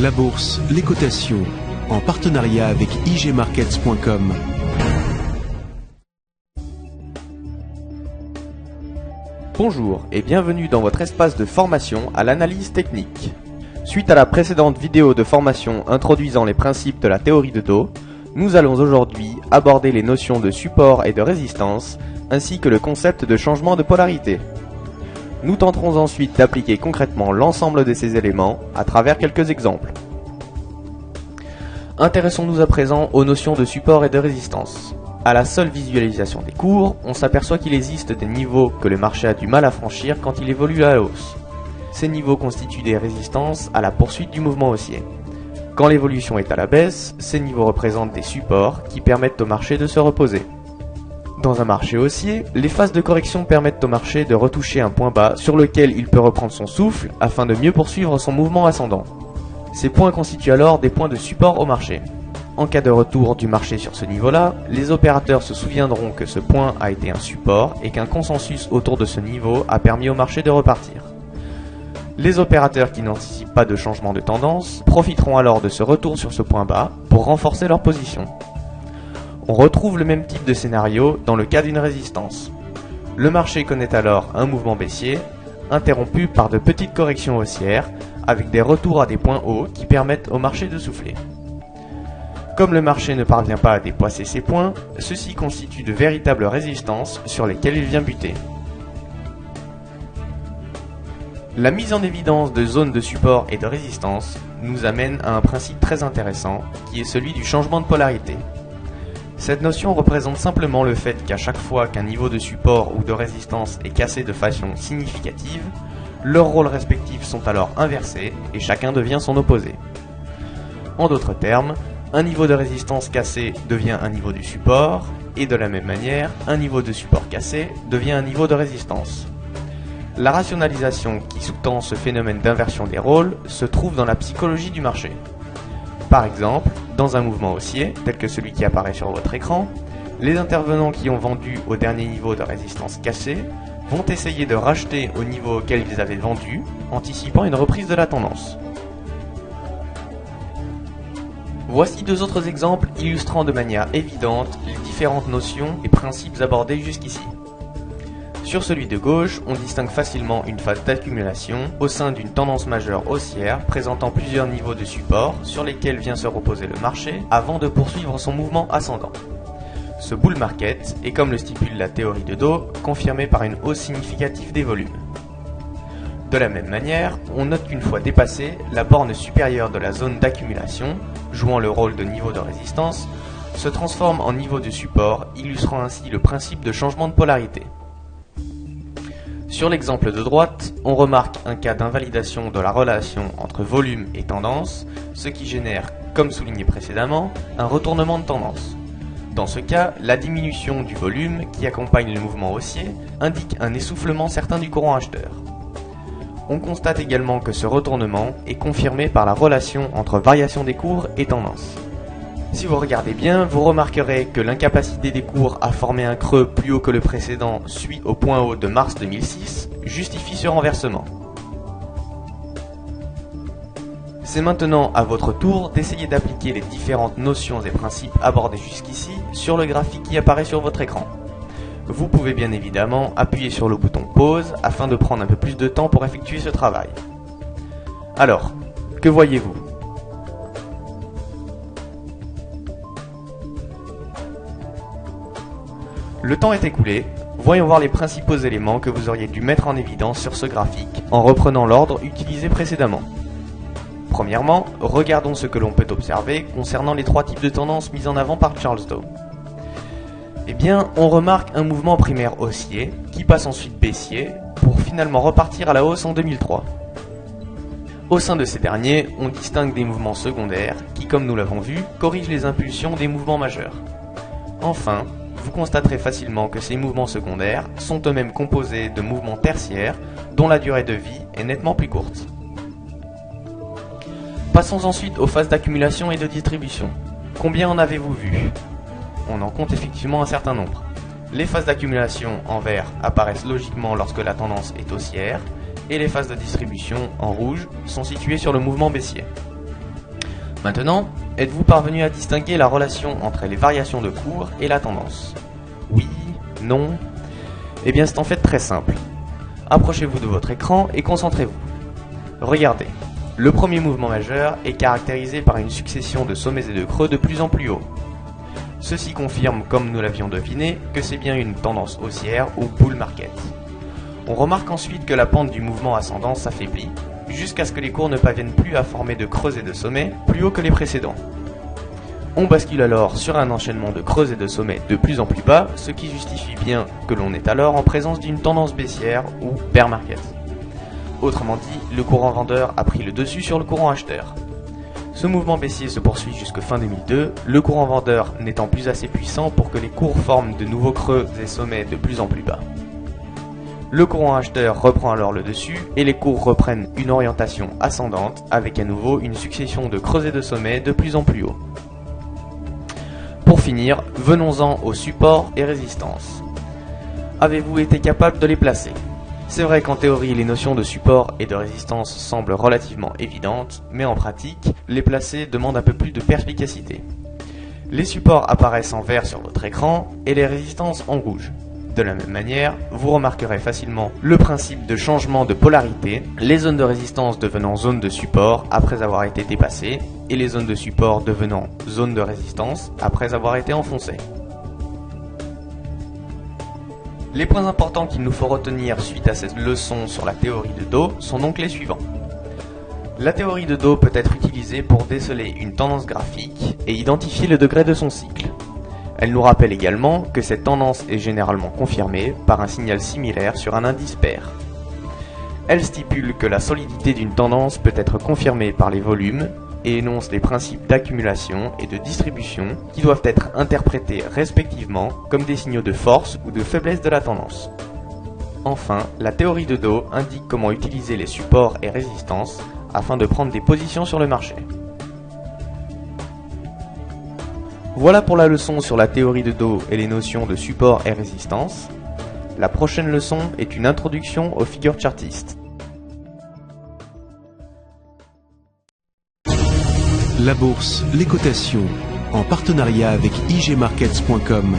La bourse, les cotations, en partenariat avec igmarkets.com. Bonjour et bienvenue dans votre espace de formation à l'analyse technique. Suite à la précédente vidéo de formation introduisant les principes de la théorie de dos, nous allons aujourd'hui aborder les notions de support et de résistance, ainsi que le concept de changement de polarité. Nous tenterons ensuite d'appliquer concrètement l'ensemble de ces éléments à travers quelques exemples. Intéressons-nous à présent aux notions de support et de résistance. À la seule visualisation des cours, on s'aperçoit qu'il existe des niveaux que le marché a du mal à franchir quand il évolue à la hausse. Ces niveaux constituent des résistances à la poursuite du mouvement haussier. Quand l'évolution est à la baisse, ces niveaux représentent des supports qui permettent au marché de se reposer. Dans un marché haussier, les phases de correction permettent au marché de retoucher un point bas sur lequel il peut reprendre son souffle afin de mieux poursuivre son mouvement ascendant. Ces points constituent alors des points de support au marché. En cas de retour du marché sur ce niveau-là, les opérateurs se souviendront que ce point a été un support et qu'un consensus autour de ce niveau a permis au marché de repartir. Les opérateurs qui n'anticipent pas de changement de tendance profiteront alors de ce retour sur ce point bas pour renforcer leur position. On retrouve le même type de scénario dans le cas d'une résistance. Le marché connaît alors un mouvement baissier, interrompu par de petites corrections haussières, avec des retours à des points hauts qui permettent au marché de souffler. Comme le marché ne parvient pas à dépasser ces points, ceux-ci constituent de véritables résistances sur lesquelles il vient buter. La mise en évidence de zones de support et de résistance nous amène à un principe très intéressant, qui est celui du changement de polarité. Cette notion représente simplement le fait qu'à chaque fois qu'un niveau de support ou de résistance est cassé de façon significative, leurs rôles respectifs sont alors inversés et chacun devient son opposé. En d'autres termes, un niveau de résistance cassé devient un niveau de support, et de la même manière, un niveau de support cassé devient un niveau de résistance. La rationalisation qui sous-tend ce phénomène d'inversion des rôles se trouve dans la psychologie du marché. Par exemple, dans un mouvement haussier, tel que celui qui apparaît sur votre écran, les intervenants qui ont vendu au dernier niveau de résistance cassé vont essayer de racheter au niveau auquel ils avaient vendu, anticipant une reprise de la tendance. Voici deux autres exemples illustrant de manière évidente les différentes notions et principes abordés jusqu'ici. Sur celui de gauche, on distingue facilement une phase d'accumulation au sein d'une tendance majeure haussière présentant plusieurs niveaux de support sur lesquels vient se reposer le marché avant de poursuivre son mouvement ascendant. Ce bull market est, comme le stipule la théorie de dos, confirmé par une hausse significative des volumes. De la même manière, on note qu'une fois dépassée, la borne supérieure de la zone d'accumulation, jouant le rôle de niveau de résistance, se transforme en niveau de support, illustrant ainsi le principe de changement de polarité. Sur l'exemple de droite, on remarque un cas d'invalidation de la relation entre volume et tendance, ce qui génère, comme souligné précédemment, un retournement de tendance. Dans ce cas, la diminution du volume qui accompagne le mouvement haussier indique un essoufflement certain du courant acheteur. On constate également que ce retournement est confirmé par la relation entre variation des cours et tendance. Si vous regardez bien, vous remarquerez que l'incapacité des cours à former un creux plus haut que le précédent suite au point haut de mars 2006 justifie ce renversement. C'est maintenant à votre tour d'essayer d'appliquer les différentes notions et principes abordés jusqu'ici sur le graphique qui apparaît sur votre écran. Vous pouvez bien évidemment appuyer sur le bouton pause afin de prendre un peu plus de temps pour effectuer ce travail. Alors, que voyez-vous ? Le temps est écoulé, voyons voir les principaux éléments que vous auriez dû mettre en évidence sur ce graphique en reprenant l'ordre utilisé précédemment. Premièrement, regardons ce que l'on peut observer concernant les trois types de tendances mises en avant par Charles Dow. Eh bien, on remarque un mouvement primaire haussier qui passe ensuite baissier pour finalement repartir à la hausse en 2003. Au sein de ces derniers, on distingue des mouvements secondaires qui, comme nous l'avons vu, corrigent les impulsions des mouvements majeurs. Enfin, vous constaterez facilement que ces mouvements secondaires sont eux-mêmes composés de mouvements tertiaires dont la durée de vie est nettement plus courte. Passons ensuite aux phases d'accumulation et de distribution. Combien en avez-vous vu ? On en compte effectivement un certain nombre. Les phases d'accumulation en vert apparaissent logiquement lorsque la tendance est haussière, et les phases de distribution en rouge sont situées sur le mouvement baissier. Maintenant, êtes-vous parvenu à distinguer la relation entre les variations de cours et la tendance? Oui? Non? Eh bien c'est en fait très simple. Approchez-vous de votre écran et concentrez-vous. Regardez, le premier mouvement majeur est caractérisé par une succession de sommets et de creux de plus en plus hauts. Ceci confirme, comme nous l'avions deviné, que c'est bien une tendance haussière ou bull market. On remarque ensuite que la pente du mouvement ascendant s'affaiblit, jusqu'à ce que les cours ne parviennent plus à former de creux et de sommets plus hauts que les précédents. On bascule alors sur un enchaînement de creux et de sommets de plus en plus bas, ce qui justifie bien que l'on est alors en présence d'une tendance baissière ou bear market. Autrement dit, le courant vendeur a pris le dessus sur le courant acheteur. Ce mouvement baissier se poursuit jusqu'à fin 2002, le courant vendeur n'étant plus assez puissant pour que les cours forment de nouveaux creux et sommets de plus en plus bas. Le courant acheteur reprend alors le dessus et les cours reprennent une orientation ascendante avec à nouveau une succession de creux et de sommets de plus en plus hauts. Pour finir, venons-en aux supports et résistances. Avez-vous été capable de les placer? C'est vrai qu'en théorie, les notions de support et de résistance semblent relativement évidentes, mais en pratique, les placer demande un peu plus de perspicacité. Les supports apparaissent en vert sur votre écran et les résistances en rouge. De la même manière, vous remarquerez facilement le principe de changement de polarité, les zones de résistance devenant zones de support après avoir été dépassées, et les zones de support devenant zones de résistance après avoir été enfoncées. Les points importants qu'il nous faut retenir suite à cette leçon sur la théorie de dos sont donc les suivants. La théorie de dos peut être utilisée pour déceler une tendance graphique et identifier le degré de son cycle. Elle nous rappelle également que cette tendance est généralement confirmée par un signal similaire sur un indice pair. Elle stipule que la solidité d'une tendance peut être confirmée par les volumes et énonce les principes d'accumulation et de distribution qui doivent être interprétés respectivement comme des signaux de force ou de faiblesse de la tendance. Enfin, la théorie de dos indique comment utiliser les supports et résistances afin de prendre des positions sur le marché. Voilà pour la leçon sur la théorie de dos et les notions de support et résistance. La prochaine leçon est une introduction aux figures chartistes. La bourse, les cotations, en partenariat avec igmarkets.com.